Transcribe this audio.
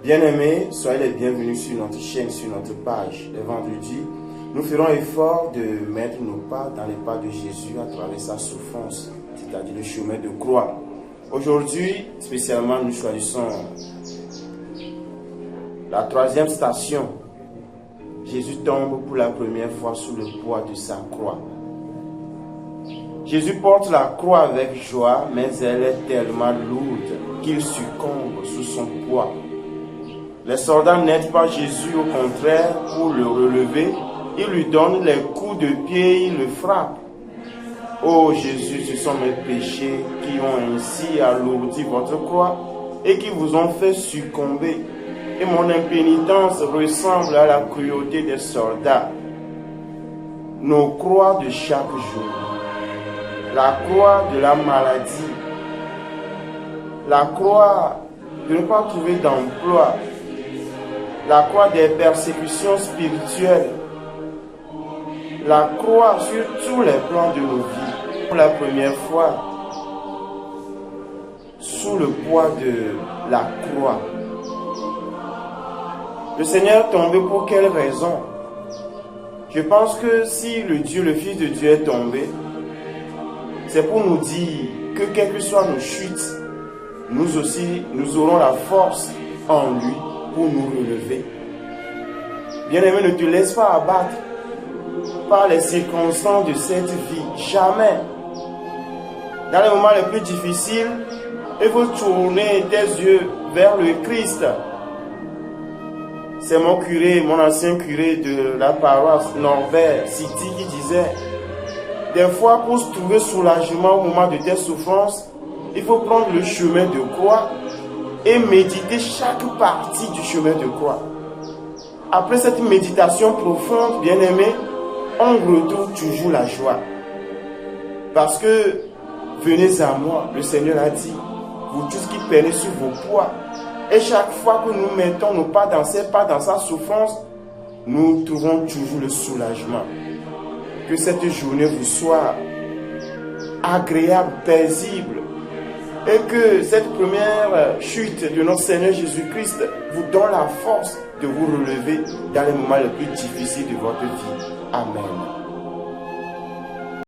Bien-aimés, soyez les bienvenus sur notre chaîne, sur notre page. Le vendredi, nous ferons effort de mettre nos pas dans les pas de Jésus à travers sa souffrance, c'est-à-dire le chemin de croix. Aujourd'hui, spécialement, nous choisissons la troisième station. Jésus tombe pour la première fois sous le poids de sa croix. Jésus porte la croix avec joie, mais elle est tellement lourde qu'il succombe sous son poids. Les soldats n'aident pas Jésus, au contraire, pour le relever, ils lui donnent les coups de pied, ils le frappent. Oh Jésus, ce sont mes péchés qui ont ainsi alourdi votre croix et qui vous ont fait succomber. Et mon impénitence ressemble à la cruauté des soldats. Nos croix de chaque jour, la croix de la maladie, la croix de ne pas trouver d'emploi, la croix des persécutions spirituelles, la croix sur tous les plans de nos vies. Pour la première fois, sous le poids de la croix. Le Seigneur est tombé pour quelle raison? Je pense que si le Fils de Dieu est tombé, c'est pour nous dire que quelles que soient nos chutes, nous aussi, nous aurons la force en lui pour nous relever. Bien-aimé, ne te laisse pas abattre par les circonstances de cette vie. Jamais. Dans les moments les plus difficiles, il faut tourner tes yeux vers le Christ. C'est mon curé, mon ancien curé de la paroisse Norbert City qui disait: des fois, pour trouver soulagement au moment de tes souffrances, il faut prendre le chemin de croix et méditer chaque partie du chemin de croix. Après cette méditation profonde, bien-aimé, on retrouve toujours la joie. Parce que, venez à moi, le Seigneur a dit, vous tous qui peinez sur vos poids. Et chaque fois que nous mettons nos pas dans sa souffrance, nous trouvons toujours le soulagement. Que cette journée vous soit agréable, paisible. Et que cette première chute de notre Seigneur Jésus-Christ vous donne la force de vous relever dans les moments les plus difficiles de votre vie. Amen.